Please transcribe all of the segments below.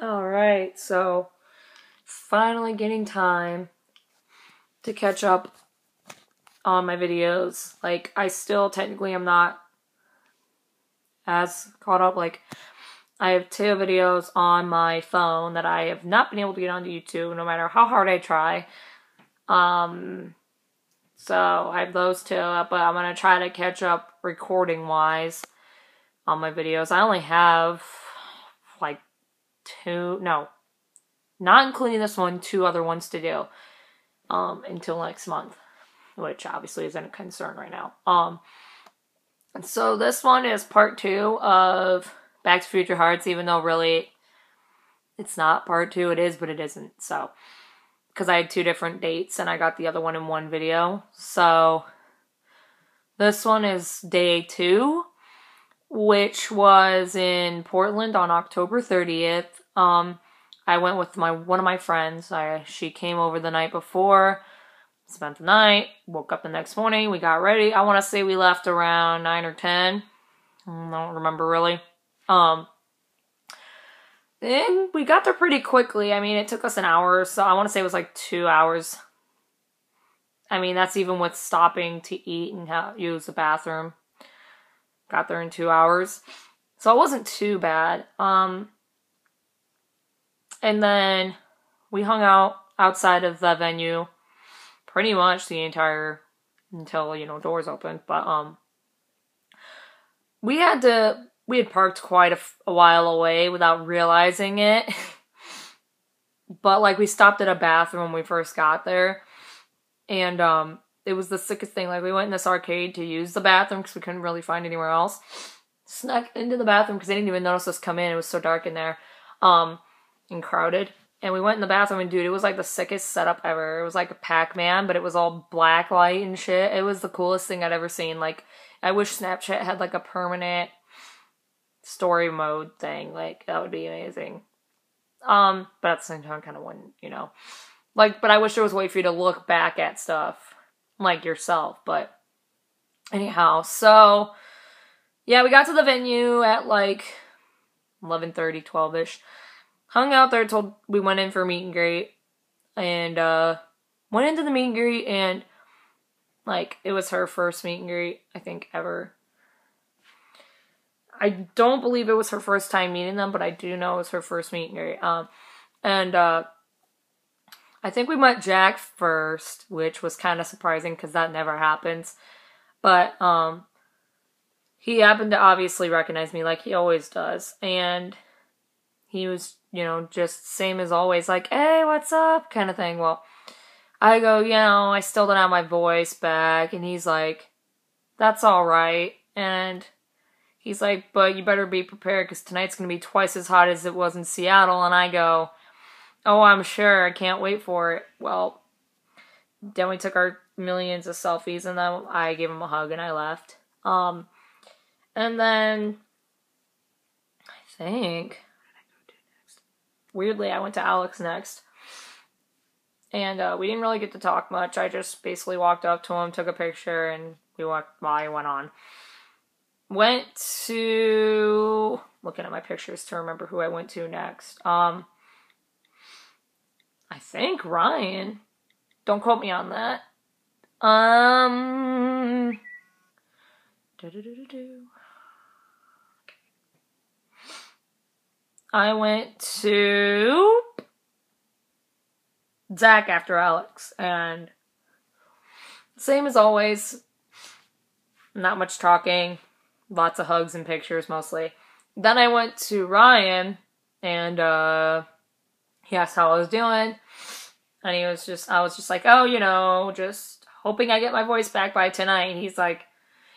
Alright, so finally getting time to catch up on my videos. Like, I still technically am not as caught up. Like, I have 2 videos on my phone that I have not been able to get onto YouTube no matter how hard I try. So I have those 2, but I'm going to try to catch up recording-wise on my videos. I only have, like, 2, no, not including this one, 2 other ones to do until next month, which obviously isn't a concern right now. So this one is part 2 of Back to Future Hearts, even though really it's not part 2. It is, but it isn't. So, because I had 2 different dates and I got the other one in one video. So this one is day 2, which was in Portland on October 30th. I went with one of my friends. She came over the night before, spent the night, woke up the next morning, we got ready. I want to say we left around 9 or 10. I don't remember really. And we got there pretty quickly. I mean, it took us an hour, so I want to say it was like 2 hours. I mean, that's even with stopping to eat and use the bathroom. Got there in 2 hours. So it wasn't too bad. And then we hung out outside of the venue pretty much the entire, until, doors opened. But, we had parked quite a while away without realizing it. But, like, we stopped at a bathroom when we first got there. And, it was the sickest thing. Like, we went in this arcade to use the bathroom because we couldn't really find anywhere else. Snuck into the bathroom because they didn't even notice us come in. It was so dark in there. And crowded. And we went in the bathroom and, dude, it was like the sickest setup ever. It was like a Pac-Man, but it was all black light and shit. It was the coolest thing I'd ever seen. Like, I wish Snapchat had like a permanent story mode thing. Like, that would be amazing. But at the same time, kind of wouldn't, Like, but I wish there was a way for you to look back at stuff, like, yourself. But anyhow, so, yeah, we got to the venue at like 11:30, 12-ish. Hung out there till we went in for a meet and greet. And, went into the meet and greet and, like, it was her first meet and greet, I think, ever. I don't believe it was her first time meeting them, but I do know it was her first meet and greet. I think we met Jack first, which was kind of surprising because that never happens. But, he happened to obviously recognize me like he always does. And he was, just same as always, like, hey, what's up, kind of thing. Well, I go, I still don't have my voice back. And he's like, that's all right. And he's like, but you better be prepared because tonight's going to be twice as hot as it was in Seattle. And I go, oh, I'm sure. I can't wait for it. Well, then we took our millions of selfies and then I gave him a hug and I left. And then I think, weirdly, I went to Alex next. And we didn't really get to talk much. I just basically walked up to him, took a picture, and we walked by and went on. Went to... looking at my pictures to remember who I went to next. I think Ryan. Don't quote me on that. I went to Zach after Alex, and same as always, not much talking, lots of hugs and pictures mostly. Then I went to Ryan, and he asked how I was doing, and I was just like, oh, just hoping I get my voice back by tonight, and he's like,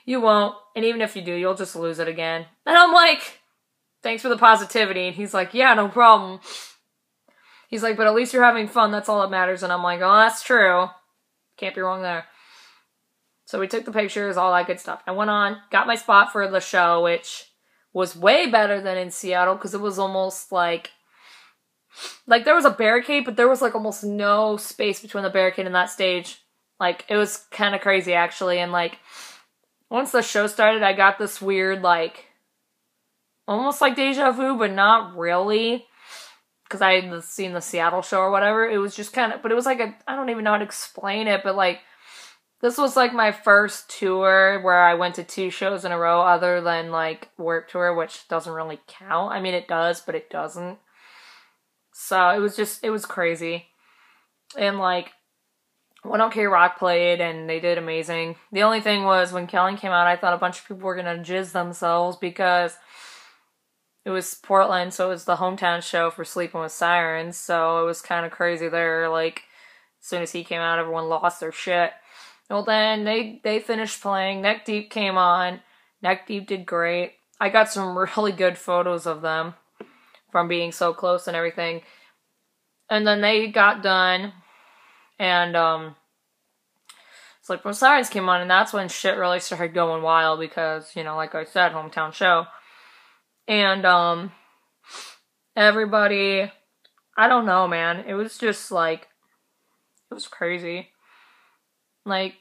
you won't, and even if you do, you'll just lose it again. And I'm like, thanks for the positivity. And he's like, yeah, no problem. He's like, but at least you're having fun. That's all that matters. And I'm like, oh, that's true. Can't be wrong there. So we took the pictures, all that good stuff. I went on, got my spot for the show, which was way better than in Seattle because it was almost like there was a barricade, but there was like almost no space between the barricade and that stage. Like, it was kind of crazy, actually. And like, once the show started, I got this weird, like, almost like deja vu, but not really. because I had seen the Seattle show or whatever. It was just kind of, but it was like I don't even know how to explain it, but like, this was like my first tour where I went to 2 shows in a row other than like Warped Tour, which doesn't really count. I mean, it does, but it doesn't. So it was crazy. And like, when OK Rock played and they did amazing. The only thing was when Kelly came out, I thought a bunch of people were going to jizz themselves because it was Portland, so it was the hometown show for Sleeping with Sirens, so it was kind of crazy there. Like, as soon as he came out, everyone lost their shit. Well, then they finished playing. Neck Deep came on. Neck Deep did great. I got some really good photos of them from being so close and everything. And then they got done, and Sleeping with Sirens came on, and that's when shit really started going wild because, you know, like I said, hometown show. And, everybody, I don't know, man. It was just, like, it was crazy. Like,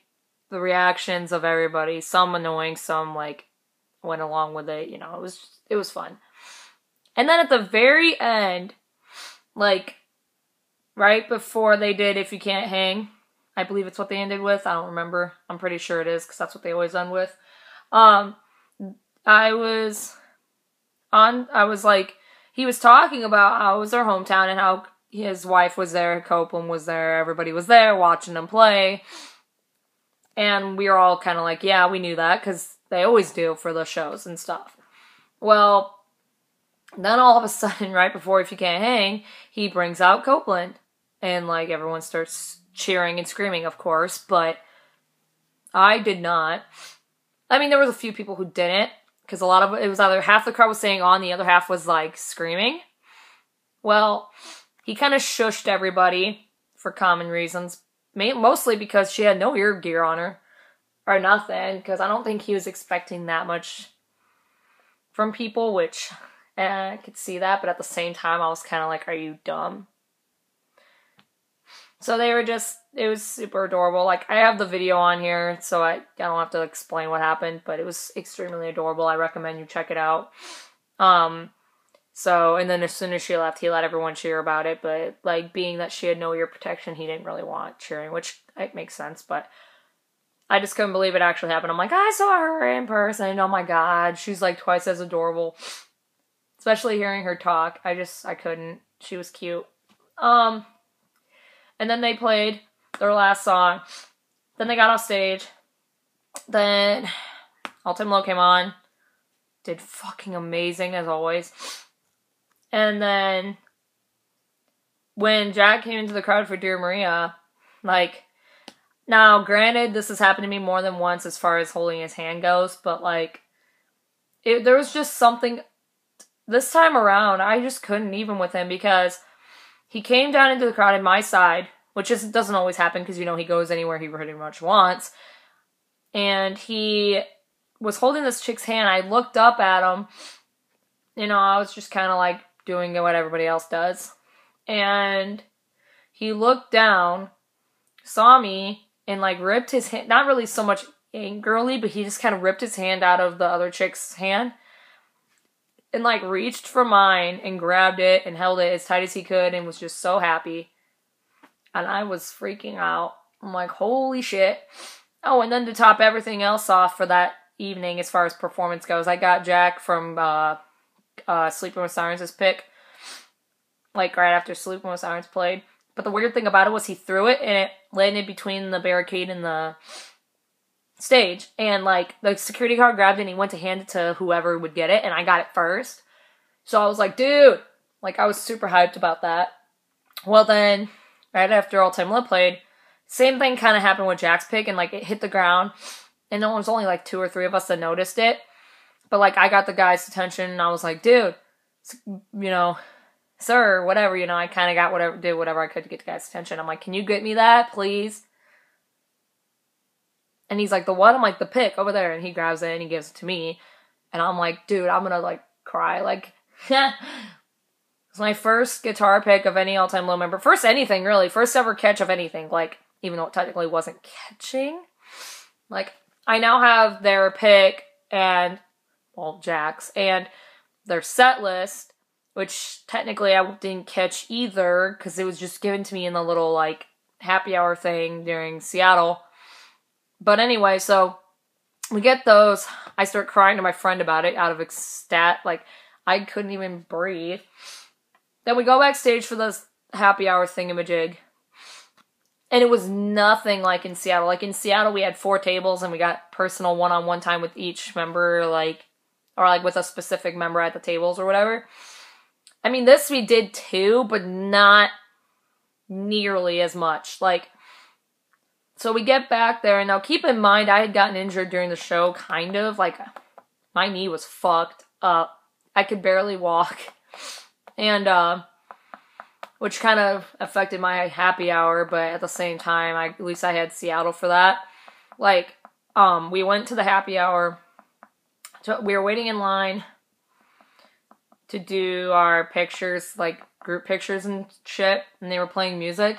the reactions of everybody, some annoying, some, like, went along with it, you know, it was fun. And then at the very end, like, right before they did If You Can't Hang, I believe it's what they ended with, I don't remember, I'm pretty sure it is, because that's what they always end with, I was like, he was talking about how it was their hometown and how his wife was there, Copeland was there, everybody was there watching them play. And we were all kind of like, yeah, we knew that because they always do for the shows and stuff. Well, then all of a sudden, right before If You Can't Hang, he brings out Copeland. And like everyone starts cheering and screaming, of course, but I did not. I mean, there was a few people who didn't. Because a lot of it was either half the crowd was saying on, the other half was like screaming. Well, he kind of shushed everybody for common reasons. Mostly because she had no ear gear on her. Or nothing. Because I don't think he was expecting that much from people. Which, I could see that. But at the same time, I was kind of like, are you dumb? So they were just, it was super adorable. Like, I have the video on here, so I don't have to explain what happened, but it was extremely adorable. I recommend you check it out. So, and then as soon as she left, he let everyone cheer about it, but, like, being that she had no ear protection, he didn't really want cheering, which it makes sense, but I just couldn't believe it actually happened. I'm like, I saw her in person, oh my god, she's, like, twice as adorable. Especially hearing her talk, I couldn't. She was cute. And then they played their last song. Then they got off stage. Then All Time Low came on. Did fucking amazing as always. And then when Jack came into the crowd for Dear Maria, like, now granted this has happened to me more than once as far as holding his hand goes, but like, there was just something, this time around, I just couldn't even with him because he came down into the crowd at my side, which doesn't always happen because, you know, he goes anywhere he pretty much wants. And he was holding this chick's hand. I looked up at him. You know, I was just kind of like doing what everybody else does. And he looked down, saw me, and like ripped his hand, not really so much angrily, but he just kind of ripped his hand out of the other chick's hand. And like reached for mine and grabbed it and held it as tight as he could and was just so happy. And I was freaking out. I'm like, holy shit. Oh, and then to top everything else off for that evening as far as performance goes, I got Jack from Sleeping with Sirens' pick. Like right after Sleeping with Sirens played. But the weird thing about it was he threw it and it landed between the barricade and the stage, and like the security guard grabbed it and he went to hand it to whoever would get it, and I got it first. So I was like, dude, like I was super hyped about that. Well then, right after All Time Low played, same thing kind of happened with Jack's pick, and like it hit the ground, and there was only like 2 or 3 of us that noticed it. But like I got the guy's attention, and I was like, dude, you know, sir, whatever, you know, I kind of did whatever I could to get the guy's attention. I'm like, can you get me that, please? And he's like, the what? I'm like, the pick over there. And he grabs it and he gives it to me. And I'm like, dude, I'm gonna like cry. Like, it's my first guitar pick of any All Time Low member. First anything, really. First ever catch of anything. Like, even though it technically wasn't catching. Like, I now have their pick and, well, Jack's, and their set list, which technically I didn't catch either because it was just given to me in the little, like, happy hour thing during Seattle. But anyway, so we get those. I start crying to my friend about it out of like, I couldn't even breathe. Then we go backstage for this happy hour thingamajig. And it was nothing like in Seattle. Like, in Seattle, we had 4 tables, and we got personal one-on-one time with each member, like, or, like, with a specific member at the tables or whatever. I mean, this we did too, but not nearly as much. Like, so we get back there, and now keep in mind, I had gotten injured during the show, kind of. Like, my knee was fucked up. I could barely walk. And, which kind of affected my happy hour, but at the same time, at least I had Seattle for that. Like, we went to the happy hour. We were waiting in line to do our pictures, like, group pictures and shit, and they were playing music.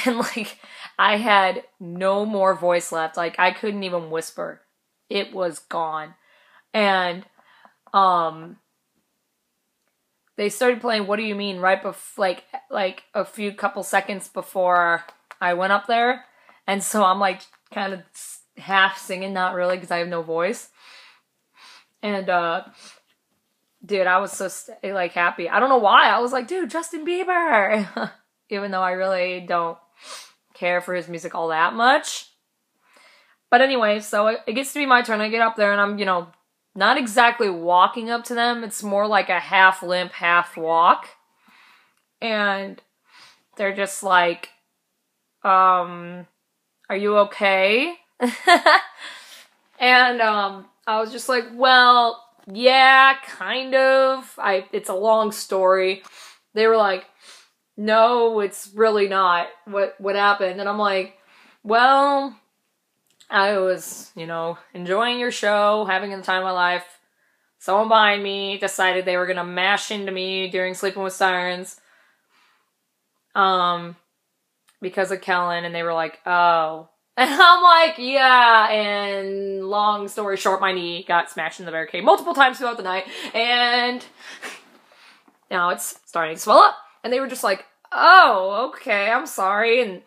And, like, I had no more voice left. Like, I couldn't even whisper. It was gone. And, they started playing What Do You Mean right before, like a few couple seconds before I went up there. And so I'm, like, kind of half singing, not really, because I have no voice. And, dude, I was so, like, happy. I don't know why. I was like, dude, Justin Bieber! Even though I really don't care for his music all that much. But anyway, so it gets to be my turn. I get up there, and I'm, you know, not exactly walking up to them. It's more like a half limp, half walk. And they're just like, are you okay? And, I was just like, well, yeah, kind of. It's a long story. They were like, no, it's really not. What happened? And I'm like, well, I was, you know, enjoying your show, having the time of my life. Someone behind me decided they were gonna mash into me during Sleeping with Sirens. Because of Kellen, and they were like, oh. And I'm like, yeah, and long story short, my knee got smashed in the barricade multiple times throughout the night, and now it's starting to swell up. And they were just like, oh, okay, I'm sorry, and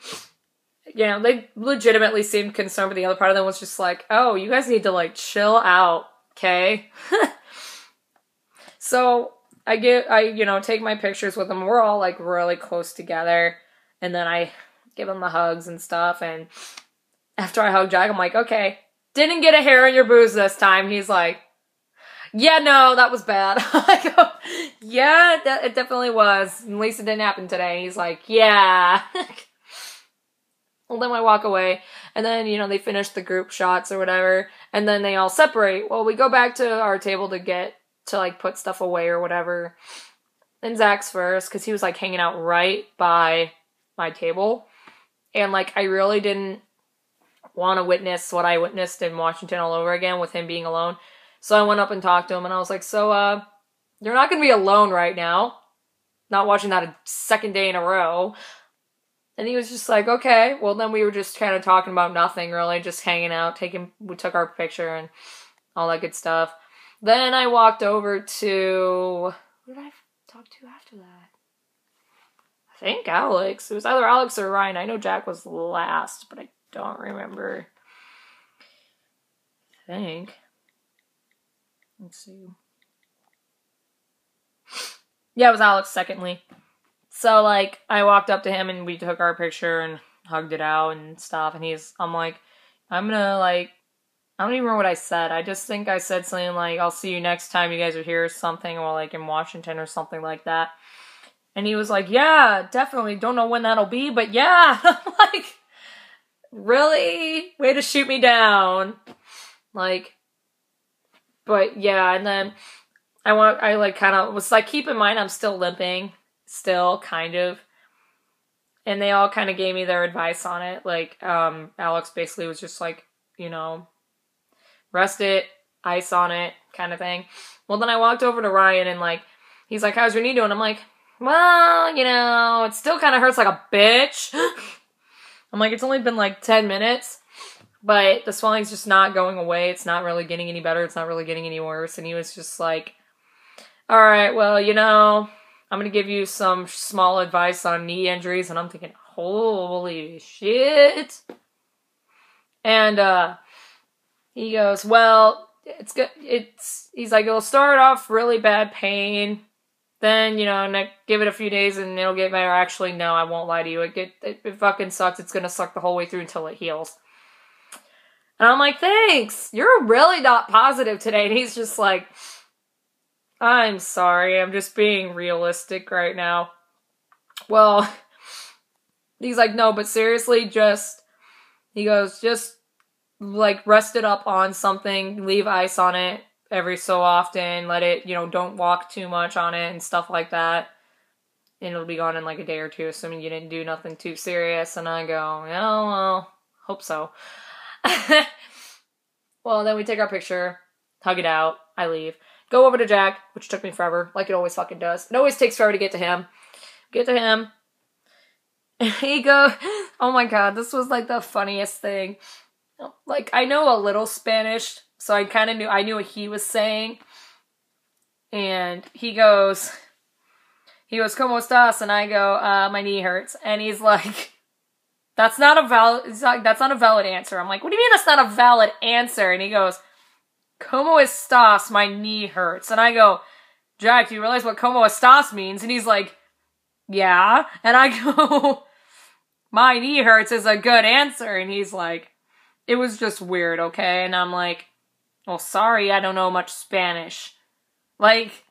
you know, they legitimately seemed concerned, but the other part of them was just like, oh, you guys need to, like, chill out, okay? So, I, you know, take my pictures with them. We're all, like, really close together. And then I give them the hugs and stuff. And after I hug Jack, I'm like, okay, didn't get a hair in your booze this time. He's like, yeah, no, that was bad. I go, yeah, it definitely was. At least it didn't happen today. He's like, yeah. Well, then I walk away, and then, you know, they finish the group shots or whatever, and then they all separate. Well, we go back to our table to, like, put stuff away or whatever. And Zach's first, because he was, like, hanging out right by my table. And, like, I really didn't want to witness what I witnessed in Washington all over again with him being alone. So I went up and talked to him, and I was like, so, you're not going to be alone right now. Not watching that a second day in a row. And he was just like, okay. Well, then we were just kind of talking about nothing, really. Just hanging out. We took our picture and all that good stuff. Then I walked over to... Who did I talk to after that? I think Alex. It was either Alex or Ryan. I know Jack was last, but I don't remember. I think. Let's see. Yeah, it was Alex, secondly. So, like, I walked up to him and we took our picture and hugged it out and stuff. And I'm like, I'm gonna, like, I don't even remember what I said. I just think I said something like, I'll see you next time you guys are here or something, or, like, in Washington or something like that. And he was like, yeah, definitely. Don't know when that'll be, but yeah. I'm like, really? Way to shoot me down. Like, but yeah, and then I like, kind of was like, keep in mind, I'm still limping. Still, kind of. And they all kind of gave me their advice on it. Like, Alex basically was just like, you know, rest it, ice on it, kind of thing. Well, then I walked over to Ryan and, like, he's like, how's your knee doing? I'm like, well, you know, it still kind of hurts like a bitch. I'm like, it's only been like 10 minutes, but the swelling's just not going away. It's not really getting any better. It's not really getting any worse. And he was just like, all right, well, you know, I'm going to give you some small advice on knee injuries. And I'm thinking, holy shit. And he goes, well, it's good. He's like, it'll start off really bad pain. Then, you know, give it a few days and it'll get better. Actually, no, I won't lie to you. It fucking sucks. It's going to suck the whole way through until it heals. And I'm like, thanks. You're really not positive today. And he's just like, I'm sorry. I'm just being realistic right now. Well, he's like, no, but seriously, he goes, just like rest it up on something, leave ice on it every so often, let it, you know, don't walk too much on it and stuff like that. And it'll be gone in like a day or two, assuming you didn't do nothing too serious. And I go, yeah, well, hope so. Well, then we take our picture, hug it out, I leave. Go over to Jack, which took me forever, like it always fucking does. It always takes forever to get to him. Get to him. And he goes, oh my god, this was like the funniest thing. Like, I know a little Spanish, so I kind of I knew what he was saying. And he goes, ¿Cómo estás? And I go, my knee hurts. And he's like, that's not a valid answer. I'm like, what do you mean that's not a valid answer? And he goes, ¿Cómo estás? My knee hurts. And I go, Jack, do you realize what ¿Cómo estás means? And he's like, yeah. And I go, my knee hurts is a good answer. And he's like, it was just weird, okay? And I'm like, well, sorry, I don't know much Spanish. Like,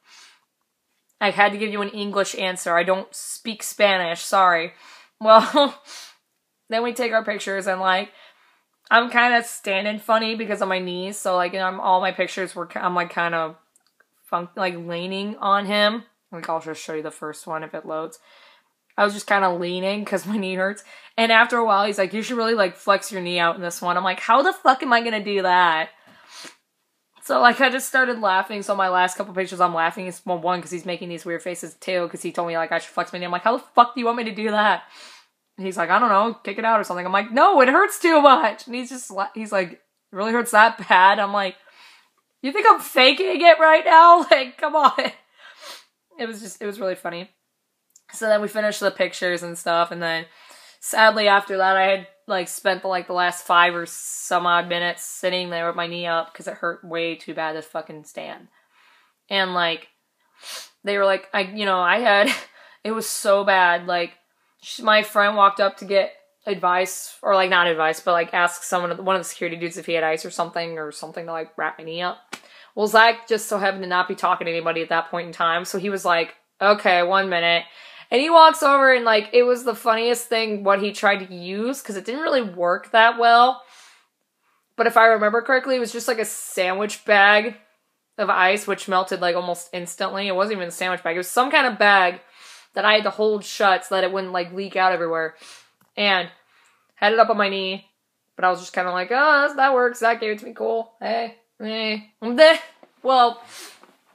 I had to give you an English answer. I don't speak Spanish, sorry. Well, then we take our pictures and, like, I'm kind of standing funny because of my knees. So, like, all my pictures I'm, like, kind of, leaning on him. Like, I'll just show you the first one if it loads. I was just kind of leaning because my knee hurts. And after a while, he's like, you should really, like, flex your knee out in this one. I'm like, how the fuck am I going to do that? So, like, I just started laughing. So my last couple pictures, I'm laughing. It's one, because he's making these weird faces, too, because he told me, like, I should flex my knee. I'm like, how the fuck do you want me to do that? And he's like, I don't know, kick it out or something. I'm like, no, it hurts too much. And he's like, it really hurts that bad? I'm like, you think I'm faking it right now? Like, come on. It was really funny. So then we finished the pictures and stuff, and then sadly after that I had, like, spent the last 5 or some odd minutes sitting there with my knee up because it hurt way too bad to fucking stand. And, like, they were like, it was so bad, like, my friend walked up to get advice, or, like, not advice, but, like, ask one of the security dudes if he had ice or something to, like, wrap my knee up. Well, Zach just so happened to not be talking to anybody at that point in time, so he was like, okay, 1 minute. And he walks over and, like, it was the funniest thing what he tried to use, because it didn't really work that well. But if I remember correctly, it was just, like, a sandwich bag of ice, which melted, like, almost instantly. It wasn't even a sandwich bag. It was some kind of bag that I had to hold shut so that it wouldn't, like, leak out everywhere. And had it up on my knee, but I was just kind of like, oh, that works. That gave it to me. Cool. Hey. Well,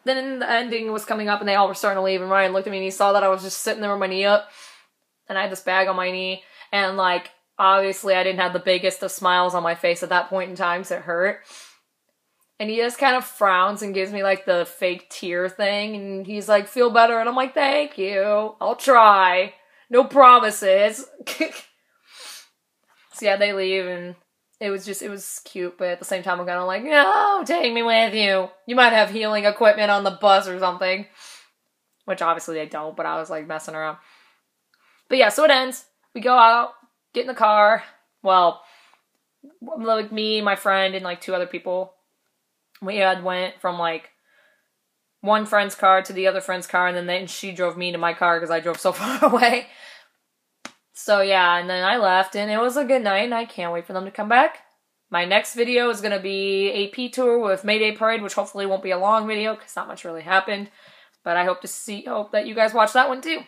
then the ending was coming up and they all were starting to leave, and Ryan looked at me and he saw that I was just sitting there with my knee up and I had this bag on my knee, and, like, obviously I didn't have the biggest of smiles on my face at that point in time, so it hurt. And he just kind of frowns and gives me, like, the fake tear thing, and he's like, feel better? And I'm like, thank you, I'll try, no promises. So yeah, they leave, and it was cute, but at the same time, I'm kind of like, no, take me with you. You might have healing equipment on the bus or something. Which obviously they don't, but I was, like, messing around. But yeah, so it ends. We go out, get in the car. Well, like, me, my friend, and, like, 2 other people. We had went from, like, one friend's car to the other friend's car, and then she drove me to my car because I drove so far away. So yeah, and then I left, and it was a good night, and I can't wait for them to come back. My next video is going to be AP tour with Mayday Parade, which hopefully won't be a long video, because not much really happened. But I hope that you guys watch that one too.